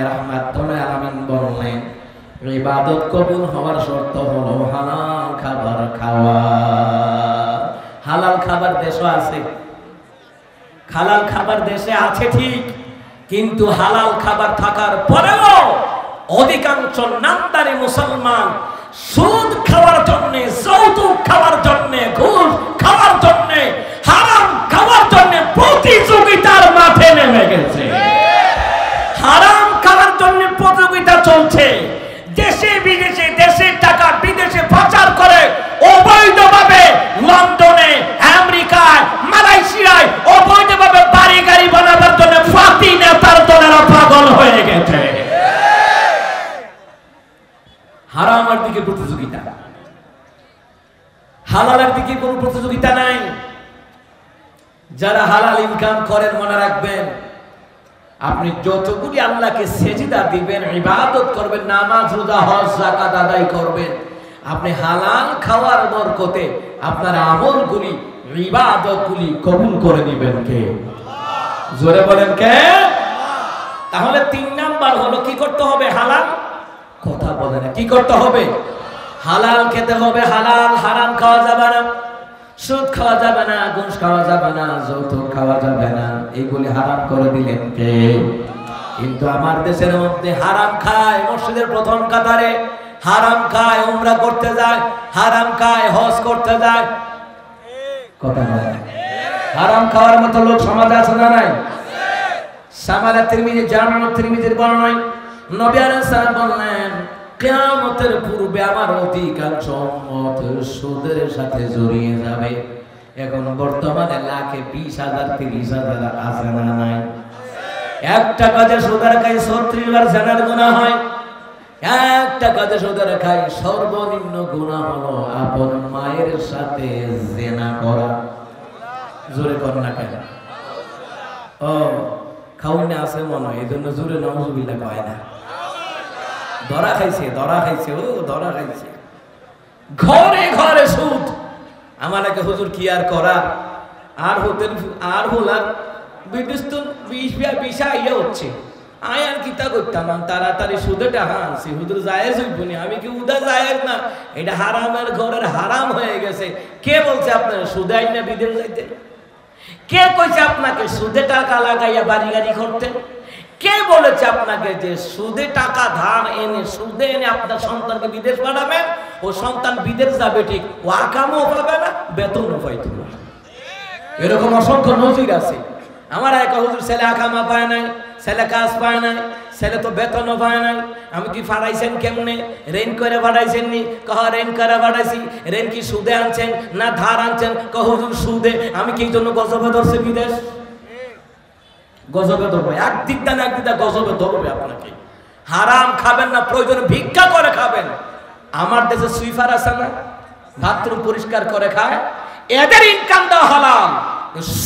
রাহমাতুল আলামিন বললেন ইবাদত কবুল হওয়ার শর্ত হলো হালাল খাবার খাওয়া। হালাল খাবার দেশে আছে, হালাল খাবার দেশে আছে ঠিক, কিন্তু হালাল খাবার থাকার পরেও অধিকাংশ নামদারি মুসলমান সুদ খাওয়ার জন্য, যৌতুক খাওয়ার জন্য, ঘুষ খাওয়ার জন্য, হারাম খাওয়ার জন্য প্রতিযোগিতার মাঠে নেমে গেছে। হারাম খাওয়ার জন্য প্রতিযোগিতা চলছে। দেশে বিদেশে, দেশের টাকা বিদেশে পাচার করে অবৈধভাবে লন্ডনে, আমেরিকায়, মালয়েশিয়ায় অবৈধভাবে বাড়ি গাড়ি বানাবার জন্য ফাঁকি নেতার দলেরা পাগল হয়ে গেছে। হারামের দিকে প্রতিযোগিতা, হালালের দিকে কোনো প্রতিযোগিতা নাই। যারা হালাল ইনকাম করেন মনে রাখবেন, আপনি যতগুলি আল্লাহকে সেজদা দিবেন, ইবাদত করবেন, নামাজ রোজা হজ যাকাত আদায় করবেন, আপনি হালাল খাওয়ার বরকতে আপনার আমলগুলি, ইবাদতগুলি কবুল করে দিবেন কে? জোরে বলেন কে? তাহলে 3 নাম্বার হলো কি করতে হবে? হালাল কথা বলে না, কি করতে হবে? হালাল খেতে হবে। হালাল, হারাম খাওয়া যাবে না, সুদ খাওয়া যাবে না, ঘুষ খাওয়া যাবে না, যৌতুক খাওয়া যাবে না, এগুলি হারাম করে দিলেন কে? কিন্তু আমার দেশের মধ্যে হারাম খায়, মসজিদের প্রথম কাতারে হারাম খায়, উমরা করতে যায়, হারাম খায়, হজ করতে যায়। কথা বলে হারাম খাওয়ার মতো লোক সমাজে আছে না নাই? সামালা তিরমিজি, জামিউ তিরমিজির বর্ণনায় নবী আলাইহিস সালাম বললেন, কিয়ামতের পূর্বে আমার অধিকাংশ উম্মত সুদের সাথে জড়িয়ে যাবে। এখন বর্তমানে লাখে 20,000 30,000 আছে না নাই? একটা কাজে সুদের খাই 36 বার জানার গুনাহ হয়। একটা কাজে সুদের খাই সর্বনিম্ন গুনাহ হলো আপন মায়ের সাথে জিনা করা। জোরে কর না কেন? ও খাউনে আছে মনে হয়, এজন্য জোরে নাউজুবিল্লাহ কয় না। ধরা খাইছে, ধরা খাইছে, ও ধরা খাইছে। ঘরে ঘরে সুদ। আমাকে হুজুর কি আর করা, আর হতেন আর হলার বিদেশ তো 20 ইয়ে হচ্ছে, আয় আর কিতা করতাম না, তাড়াতাড়ি সুদেটা হাসি হুজুর জায়েজ হইবনি। আমি কি উদা জায়েজ না, এটা হারামের ঘরের হারাম হয়ে গেছে। কে বলছে আপনার সুদে আইনা বিদেশ যাইতে? কে কইছে আপনাকে সুদে টাকা লাগাইয়া বাড়ি গাড়ি করতে? কে বলেছে আপনাকে যে সুদে টাকা ধার এনে, সুদে এনে আপনার সন্তানকে বিদেশ পাঠাবেন? ও সন্তান বিদেশ যাবে ঠিক, ও আকামও পাবে না, বেতনও পাইতো না। এরকম অসংখ্য নজির আছে। আমার এক হুজুর ছেলে আকামা পায় নাই, ছেলে কাজ পায় নাই, ছেলে তো বেতনও পায় নাই। আমি কি ফাড়াইছেন কেমনে? রেন করে ফাড়াইছেন নি? কহ রেন করে ফাড়াইছি। রেন কি সুদে আনছেন না ধার আনছেন? কহ হুজুর সুদে। আমি কি জন্য গজবে ধরছে বিদেশ? গজবে ধরবে, একদিক দান একদিক দা গজবে ধরবে আপনাকে। হারাম খাবেন না, প্রয়োজনে ভিক্ষা করে খাবেন। আমার দেশে সুইফার আছে না, বাথরুম পরিষ্কার করে খায়, এদের ইনকামটা হালাল।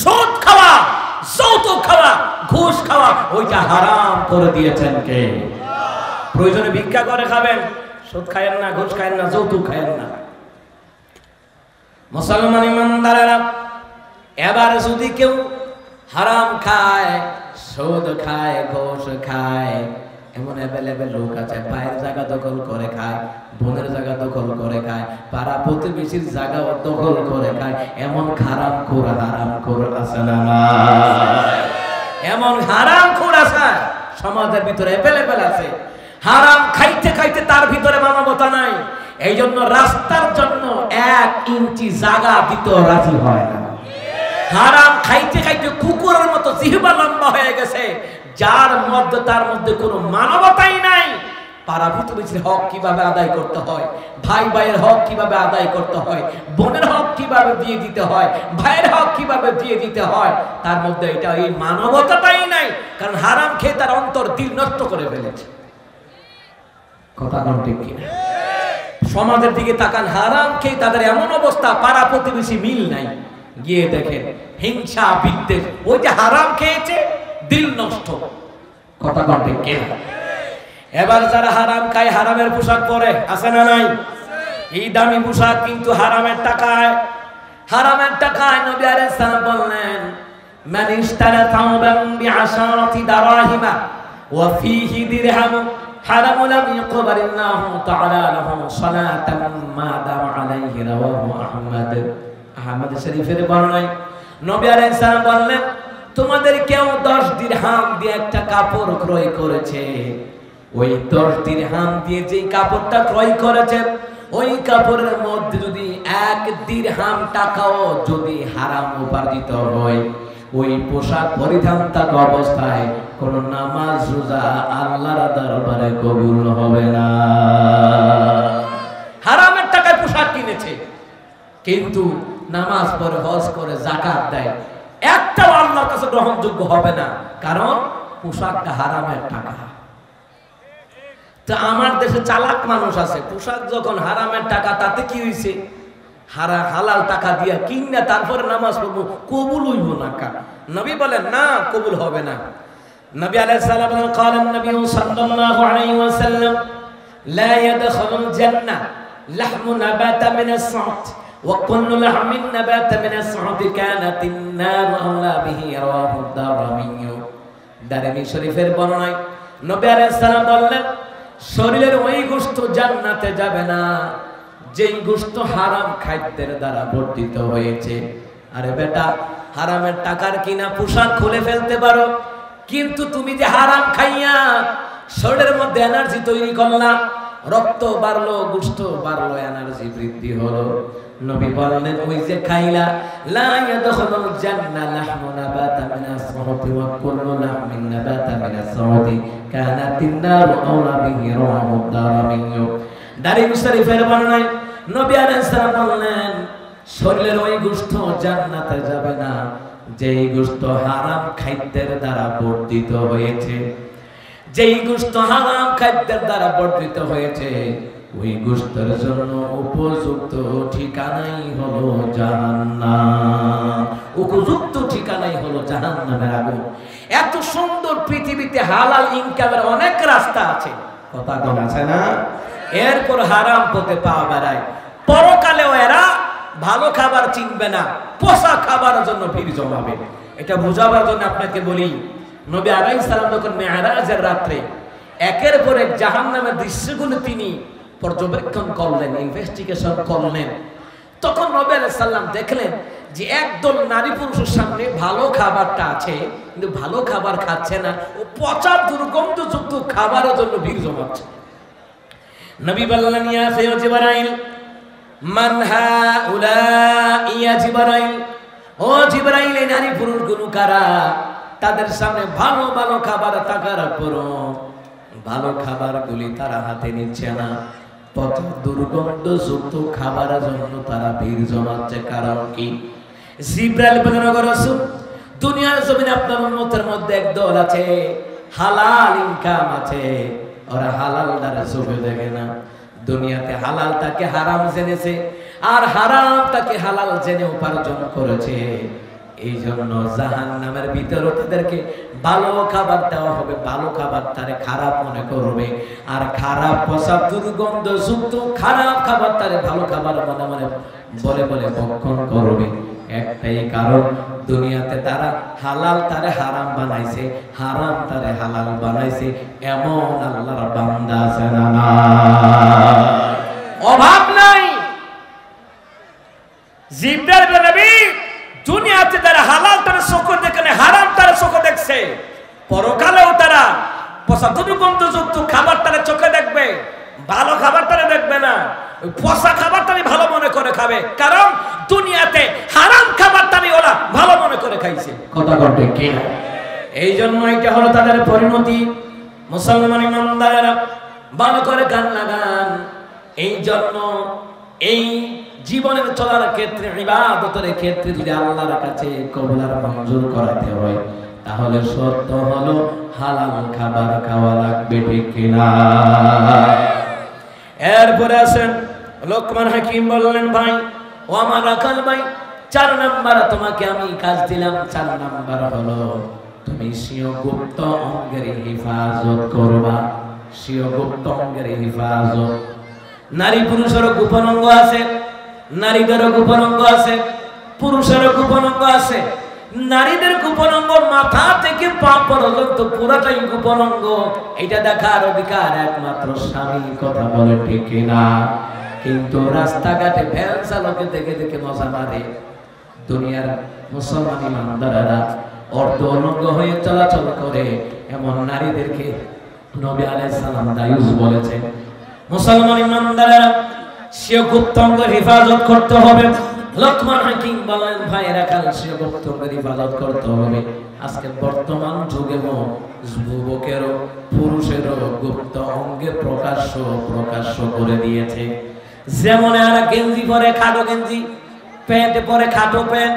সুদ খাওয়া, যৌতুক খাওয়া, ঘুষ খাওয়া, ওইটা হারাম করে দিয়েছেন কে? প্রয়োজনে ভিক্ষা করে খাবেন, সুদ খায়েন না, ঘুষ খায়েন না, যৌতুক খায়েন না। মুসলমান ইমানদারেরা, এবার যদি কেউ হারাম খায়, সুদ খায়, ঘুষ খায়, এমন অ্যাভেলেবেল লোক আছে, পায়ের জায়গা দখল করে খায়, বোনের জায়গা দখল করে খায়, পাড়া প্রতিবেশীর জায়গা দখল করে খায়, এমন হারাম খোর আছে না? এমন হারাম খোর আছে সমাজের ভিতরে অ্যাভেলেবেল আছে। হারাম খাইতে খাইতে তার ভিতরে মানবতা নাই, এই জন্য রাস্তার জন্য 1 ইঞ্চি জায়গা দিতে রাজি হয় না। হারাম খাইতে খাইতে কুকুরের মতো জিহ্বা লম্বা হয়ে গেছে, যার মধ্যে তার মধ্যে কোনো মানবতাই নাই। পাড়া প্রতিবেশীর হক কিভাবে আদায় করতে হয়, ভাই ভাইয়ের হক কিভাবে আদায় করতে হয়, বোনের হক কিভাবে দিয়ে দিতে হয়, ভাইয়ের হক কিভাবে দিয়ে দিতে হয়, তার মধ্যে এটা এই মানবতাটাই নাই। কারণ হারাম খেয়ে তার অন্তর দিল নষ্ট করে ফেলেছে। কথা কোন ঠিক কিনা? সমাজের দিকে তাকান, হারাম খেয়ে তাদের এমন অবস্থা, পাড়া প্রতিবেশী মিল নাই। গিয়ে দেখেন হিংসা বিদ্বেষ, ওই যে হারাম খেয়েছে, দিল নষ্ট। কথা কোন ঠিক কিনা? এবার যারা হারাম খায়, হারামের পোশাক পরে, আছে না নাই? এই দামি পোশাক কিন্তু হারামের টাকায়। হারামের টাকায় নবী আলাইহিস সালাম বললেন, মান ইশতারা তাওবান বিআশারাতি দারাহিমা ওয়া ফীহি দিরহাম হারাম লাম ইয়াকবালিল্লাহু তাআলা লাহু সালাতান মা দামা আলাইহি রাওয়াহু আহমদ শরীফের বর্ণনায় নবী আলাইহিস সালাম বললেন, তোমাদের কেউ 10 দিরহাম দিয়ে একটা কাপড় ক্রয় করেছে, ওই 10 দিরহাম দিয়ে যে কাপড়টা ক্রয় করেছে ওই কাপড়ের মধ্যে যদি 1 দিরহাম টাকাও যদি হারাম উপার্জিত হয়, ওই পোশাক পরিধান থাকা অবস্থায় কোন নামাজ রোজা আল্লাহর দরবারে কবুল হবে না। হারামের টাকায় পোশাক কিনেছে কিন্তু নামাজ পড়ে, হজ করে, যাকাত দেয়, একটাও আল্লাহর কাছে গ্রহণযোগ্য হবে না, কারণ পোশাকটা হারামের টাকা। তো আমার দেশে চালাক মানুষ আছে, পোশাক যখন হারামের টাকা তাতে কি হইছে, হালাল টাকা দিয়া কিনা তারপরে নামাজ পড়বো, কবুল হইব না। নবী বলেন না, কবুল হবে না। নবী আলাইহিস সালাম বলেন, قال النبي صلى الله عليه وسلم لا يدخل الجنة لحم نبات من الصعد وكل لحم نبات من الصعد كانت النار أولى به رواه الدارمي। দারমি শরীফের বর্ণনায় নবী আলাইহিস সালাম বললেন, শরীরের ওই গোশত জান্নাতে যাবে না যেই গোশত হারাম খাদ্যের দ্বারা বর্ধিত হয়েছে। আরে বেটা, হারামের টাকার কিনা পোশাক খুলে ফেলতে পারো, কিন্তু তুমি যে হারাম খাইয়া শরীরের মধ্যে এনার্জি তৈরি করলা, রক্ত বাড়লো, গোশত বাড়লো, এনার্জি বৃদ্ধি হলো, নবী বললেন ওই যে খাইলা, লা ইয়াদখুলুল জান্নাহ লাহমু নাবাতা মিনাস সাহতি ওয়া কুল্লু লাহমিন নাবাতা মিনাস সাহতি কানাতিন নারু আওলা বিহি রাওয়াহু দারামি। দারমি শরীফের বর্ণনায় নবী আলাইহিস সালাম বললেন, শরীরের ওই গোশত জান্নাতে যাবে না যেই গোশত হারাম খাদ্যের দ্বারা বর্ধিত হয়েছে। যেই গোশত হারাম খাদ্যের দ্বারা বর্ধিত হয়েছে ওই গোশতের জন্য উপযুক্ত ঠিকানাই হলো জাহান্নাম। উপযুক্ত ঠিকানাই হলো জাহান্নামের আগুন। এত সুন্দর পৃথিবীতে হালাল ইনকামের অনেক রাস্তা আছে, কথা বলা আছে না? এরপর হারাম পথে পা বাড়ায়, পরকালেও এরা ভালো খাবার চিনবে না, পচা খাবারের জন্য ভিড় জমাবে। এটা বোঝাবার জন্য আপনাকে বলি, নবী আলাইহিস সালাম যখন মেরাজের রাত্রে একের পর এক জাহান্নামের দৃশ্যগুলো তিনি পর্যবেক্ষণ করলেন, ইনভেস্টিগেশন করলেন, তখন নবী আলাইহিস সালাম দেখলেন যে একদল নারী পুরুষের সামনে ভালো খাবারটা আছে কিন্তু ভালো খাবার খাচ্ছে না, ও পচা দুর্গন্ধযুক্ত খাবারের জন্য ভিড় জমাচ্ছে। নবী বললেন, ইয়া জিবরাইল মান হাউলাই ইয়া জিবরাইল, ও জিবরাইল, এই নারী পুরুষগুলো কারা? তাদের সামনে ভালো ভালো খাবার থাকার পরও ভালো খাবারগুলি তারা হাতে নিচ্ছে না, পচা দুর্গন্ধযুক্ত খাবারের জন্য তারা ভিড় জমাচ্ছে। কারণ কি? জিবরাইল বলেন, ওগো রাসূল, দুনিয়ার জমিনে আপনার উম্মতের মধ্যে একদল আছে, হালাল ইনকাম আছে, ওরা হালাল দ্বারা চোখে দেখে না। দুনিয়াতে হালাল তাকে হারাম জেনেছে আর হারাম তাকে হালাল জেনে উপার্জন করেছে। এই জন্য জাহান্নামের ভিতরে তাদেরকে ভালো খাবার দেওয়া হবে, ভালো খাবার তারে খারাপ মনে করবে, আর খারাপ পচা দুর্গন্ধযুক্ত খারাপ খাবার তারে ভালো খাবার মনে মনে বলে বলে ভক্ষণ করবে। একটাই কারণ, দুনিয়াতে তারা হালাল তারে হারাম বানাইছে, হারাম তারে হালাল বানাইছে। এমন আল্লাহর বান্দা আছে না? অভাব নাই। জিবরাইল নবী দুনিয়াতে তারা হালাল তারা চোখে দেখে না, হারাম তারা চোখে দেখছে, পরকালেও তারা পচা দুর্গন্ধযুক্ত খাবার তারা চোখে দেখবে, ভালো খাবার তারা দেখবে না। ওই পচা খাবার তারা ভালো মনে করে খাবে, কারণ দুনিয়াতে হারাম খাবার তারা ওরা ভালো মনে করে খাইছে। কথা বলতে কি? এই জন্য এটা হলো তাদের পরিণতি। মুসলমান ইমানদারেরা ভালো করে কান লাগান। এই জন্য এই জীবনের চলার ক্ষেত্রে, ইবাদতের ক্ষেত্রে যদি আল্লাহর কাছে কবুল আর মঞ্জুর করাতে হয়, তাহলে শর্ত হলো হালাল খাবার খাওয়া লাগবে, ঠিক কিনা? এরপরে আসেন লোকমান হাকিম বললেন, ভাই ও আমার রাখাল ভাই, 4 নাম্বার তোমাকে আমি কাজ দিলাম। 4 নাম্বার হলো তুমি স্বীয় গুপ্ত অঙ্গের হেফাজত করবা। স্বীয় গুপ্ত অঙ্গের হেফাজত। নারী পুরুষেরও গোপন অঙ্গ আছে, নারীদেরও গোপন অঙ্গ আছে, পুরুষেরও গোপন অঙ্গ আছে। নারীদের গোপন অঙ্গ মাথা থেকে পা পর্যন্ত পুরাটাই গোপন অঙ্গ। এটা দেখার অধিকার একমাত্র স্বামী। কথা বলে ঠিক কিনা? কিন্তু রাস্তাঘাটে ভ্যান চালকে দেখে দেখে মজা মারে দুনিয়ার মুসলমান ইমানদারেরা অর্ধ অলঙ্গ হয়ে চলাচল করে এমন নারীদেরকে নবী আলাইহিস সালাম দায়ুস বলেছেন। মুসলমান ইমানদারেরা সে গুপ্তাঙ্গের হেফাজত করতে হবে। লোকমান হাকিম বলেন, ভাইয়েরা কাল সে গুপ্তাঙ্গের হেফাজত করতে হবে। আজকে বর্তমান যুগে যুবকেরও পুরুষেরও গুপ্ত অঙ্গে প্রকাশ্য করে দিয়েছে। যেমন এরা গেঞ্জি পরে খাটো গেঞ্জি, প্যান্ট পরে খাটো প্যান্ট,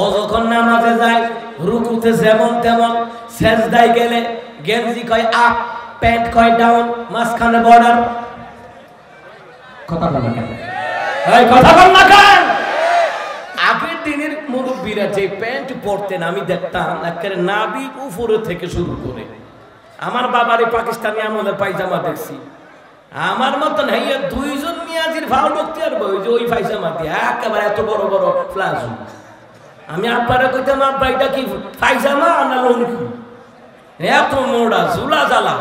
ও যখন নামাজে যায় রুকুতে যেমন তেমন, সেজদায় গেলে গেঞ্জি কয় আপ, প্যান্ট কয় ডাউন, মাঝখানে বর্ডার। কথা বল না কেন? এই কথা বল না কেন? আগের দিনের মুরব্বীরা যে প্যান্ট পরতেন আমি দেখতাম একেবারে নাভি উপরে থেকে শুরু করে। আমার বাবারে পাকিস্তানি আমলে পায়জামা দেখছি, আমার মতন হাইয়া দুইজন মিয়াজির ভাও ঢুকতে পারবো ওই পায়জামা দিয়ে একেবারে এত বড় বড় প্লাজো। আমি আব্বারে কইতাম, আব্বা এটা কি পায়জামা না লুঙ্গি? এত মোড়া ঝুলা জ্বালা।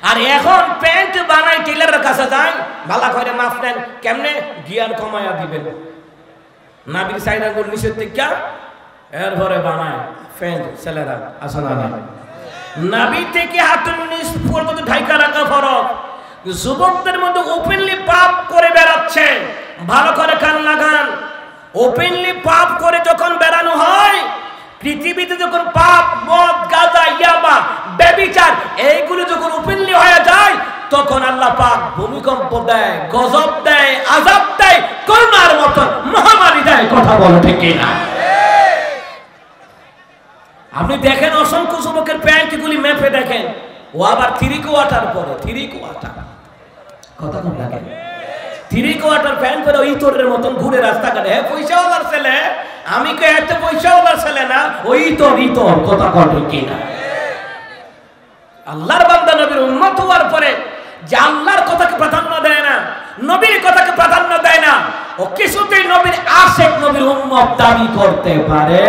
আর এখন প্যান্ট বানাই টেলারের কাছে যায়, ভালো করে মাপ নেন, কেমনে গিয়ার কমায়া দিবেন, নাবির সাইডা গোল নিষেধ থেকে এরপরে বানায় প্যান্ট ছেলেরা আসলে না। নাবি থেকে হাতের নিচ পর্যন্ত ঢাইকা রাখা ফরজ। যুবকদের মধ্যে ওপেনলি পাপ করে বেড়াচ্ছে। ভালো করে কান লাগান। ওপেনলি পাপ করে যখন বেড়ানো হয়, পৃথিবীতে যখন পাপ, মদ, গাঁজা, ইয়াবা, ব্যভিচার এইগুলো যখন ওপেনলি হয়ে যায়, তখন আল্লাহ পাক ভূমিকম্প দেয়, গজব দেয়, আযাব দেয়, করোনার মতো মহামারী দেয়। কথা বলো ঠিক কিনা? আপনি দেখেন অসংখ্য যুবকের প্যান্টগুলি মেপে দেখেন, ও আবার 3 কোয়ার্টার পরে, 3 কোয়ার্টার। কথা কম দেখেন, 3 কোয়ার্টার প্যান্ট পরে ওই ইতরের মতন ঘুরে রাস্তাঘাটে। হ্যাঁ, পয়সাওয়ালার ছেলে, আমি কে এত পয়সাওয়ালার ছেলে না, ওই ইতর। কথা কম ঠিক কিনা? আল্লাহর বান্দা নবীর উম্মত হওয়ার পরে যে আল্লাহর কথাকে প্রাধান্য দেয় না, নবীর কথাকে প্রাধান্য দেয় না, ও কিছুতেই নবীর আশিক, নবীর উম্মত দাবি করতে পারে?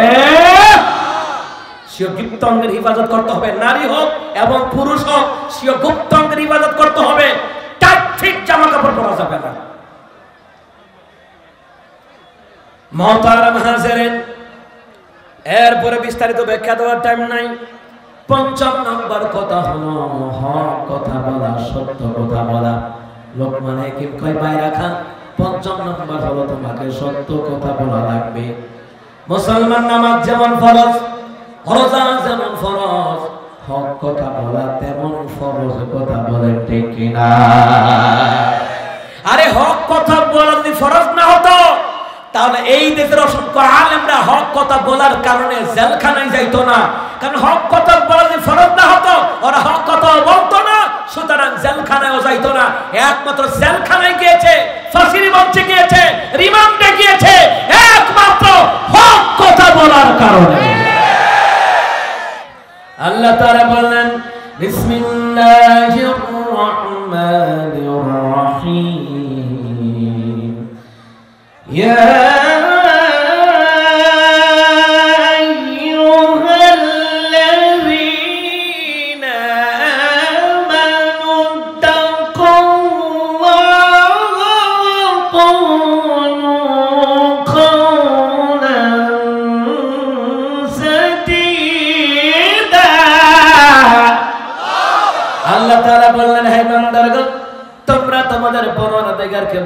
সে গুপ্তাঙ্গের হেফাজত করতে হবে, নারী হোক এবং পুরুষ হোক, সে গুপ্তাঙ্গের হেফাজত করতে হবে। ঠিক জামা কাপড় পরা যাবে না। মুহতারাম হাজিরিন, এরপরে বিস্তারিত ব্যাখ্যা দেওয়ার টাইম নাই। ৫ম নম্বর কথা হলো হক কথা বলা, সত্য কথা বলা। লোকমান হাকিম কয়, বাইরা খান, ৫ম নম্বর হলো তোমাকে সত্য কথা বলা লাগবে। মুসলমান নামাজ যেমন ফরজ, রোজা যেমন ফরজ, হক কথা বলা তেমন ফরজ। কথা বলেন ঠিক কিনা? আরে হক কথা বলা যদি ফরজ না হতো, তাহলে এই দেশের অসংখ্য আলেমরা হক কথা বলার কারণে জেলখানায় যাইতো না। কারণ হক কথা বলা যদি ফরজ না হতো, ওরা হক কথা বলতো না, সুতরাং জেলখানায়ও যাইতো না। একমাত্র জেলখানায় গিয়েছে, ফাঁসির মঞ্চে গিয়েছে, রিমান্ডে গিয়েছে একমাত্র হক কথা বলার কারণে। আল্লাহ তাআলা বললেন, বিসমিল্লাহির রহমানির রহিম, ইয়া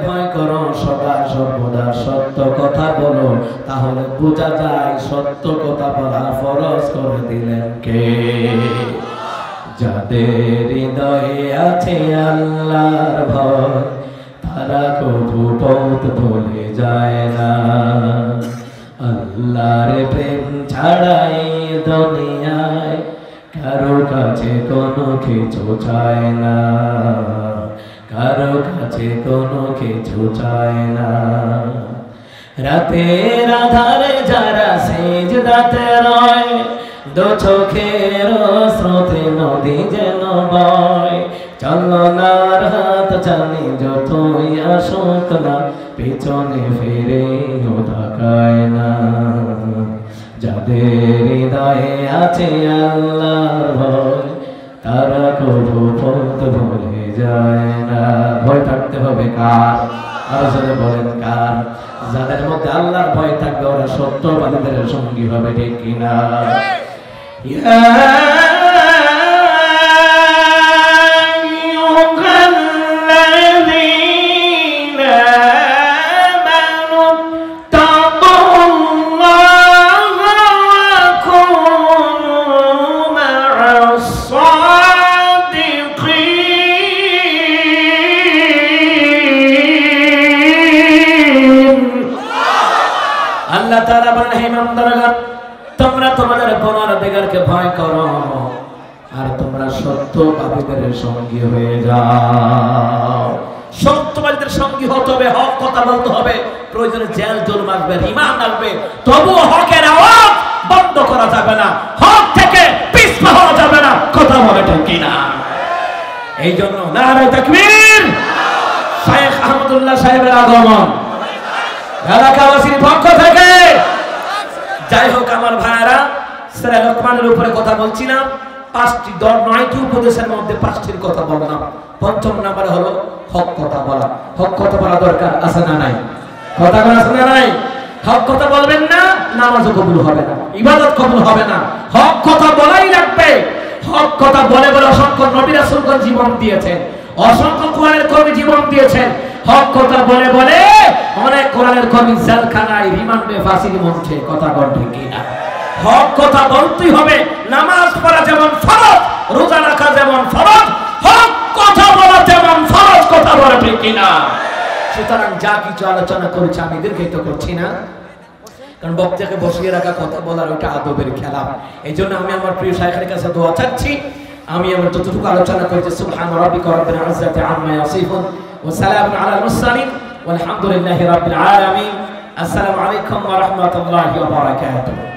ভয় করো, সদা সর্বদা সত্য কথা বলো, তাহলে বোঝা যায় সত্য কথা বলা ফরজ করে দিলেন কে? যাদের হৃদয়ে আছে আল্লাহর ভয়, তারা কবু পথ ভুলে যায় না। আল্লাহর প্রেম ছাড়াই দুনিয়ায় কারো কাছে কোনো কিছু চায় না, কারো কাছে কোনো কিছু চায় না। রাতের আধারে যারা সিজদাতে রয়, দু চোখের স্রোতে নদী যেন বয়, চলনার হাত চালি যতই আসুক না, পিছনে ফিরে তাকায় না। যাদের হৃদয়ে আছে আল্লাহর ভয় তারা কবু পথ ভুলে যায় না। ভয় থাকতে হবে কার? আরো জোরে বলেন কার? যাদের মধ্যে আল্লাহর ভয় থাকবে ওরা সত্যবাদীদের সঙ্গী হবে, ঠিক কিনা? আল্লাহ তাআলা বলেন, হে ইমানদারগণ, তোমরা তোমাদের পরওয়ারদিগারকে ভয় করো আর তোমরা সত্যবাদীদের সঙ্গী হয়ে যাও। সত্যবাদীদের সঙ্গী হতে হবে, হক কথা বলতে হবে, প্রয়োজনে জেল জুলুম আসবে, রিমান্ড আসবে, তবুও হকের আওয়াজ বন্ধ করা যাবে না, হক থেকে পিছপা হওয়া যাবে না। কথা বলে ঠিক কিনা? এই জন্য নারায়ে তাকবীর, শাইখ আহমদুল্লাহ সাহেবের আগমন এলাকাবাসীর পক্ষ থেকে। যাই হোক আমার ভাইরা, সূরা লোকমানের উপরে কথা বলছিলাম, 9টি উপদেশের মধ্যে 5টির কথা বললাম। পঞ্চম নাম্বার হলো হক কথা বলা। হক কথা বলা দরকার আছে না নাই? কথা বলা আছে না নাই? হক কথা বলবেন না, নামাজও কবুল হবে না, ইবাদত কবুল হবে না। হক কথা বলাই লাগবে। হক কথা বলে বলে অসংখ্য নবী রাসূলগণ জীবন দিয়েছেন, অসংখ্য কোরআনের কর্মী জীবন দিয়েছেন। হক কথা বলে বলে অনেক কোরআনের কর্মী জেলখানায়, রিমান্ডে, ফাঁসির মঞ্চে। কথা বল ঠিক কিনা? হক কথা বলতেই হবে। নামাজ পড়া যেমন ফরজ, রোজা রাখা যেমন ফরজ, হক কথা বলা যেমন ফরজ। কথা বলা ঠিক কিনা? সুতরাং যা কিছু আলোচনা করেছি আমি দীর্ঘায়িত করছি না, কারণ বক্তাকে বসিয়ে রাখা, কথা বলার ওটা আদবের খেলা। এই জন্য আমি আমার প্রিয় শাইখের কাছে দোয়া চাচ্ছি। আমি আমার যতটুকু আলোচনা করেছি, সুবহান রাব্বিকা রাব্বিল ইজ্জাতি আম্মা ইয়াসিফুন ওয়া সালামুন আলাল মুরসালিন ওয়ালহামদুলিল্লাহি রাব্বিল আলামিন। আসসালামু আলাইকুম ওয়া রাহমাতুল্লাহি ওয়া বারাকাতুহু।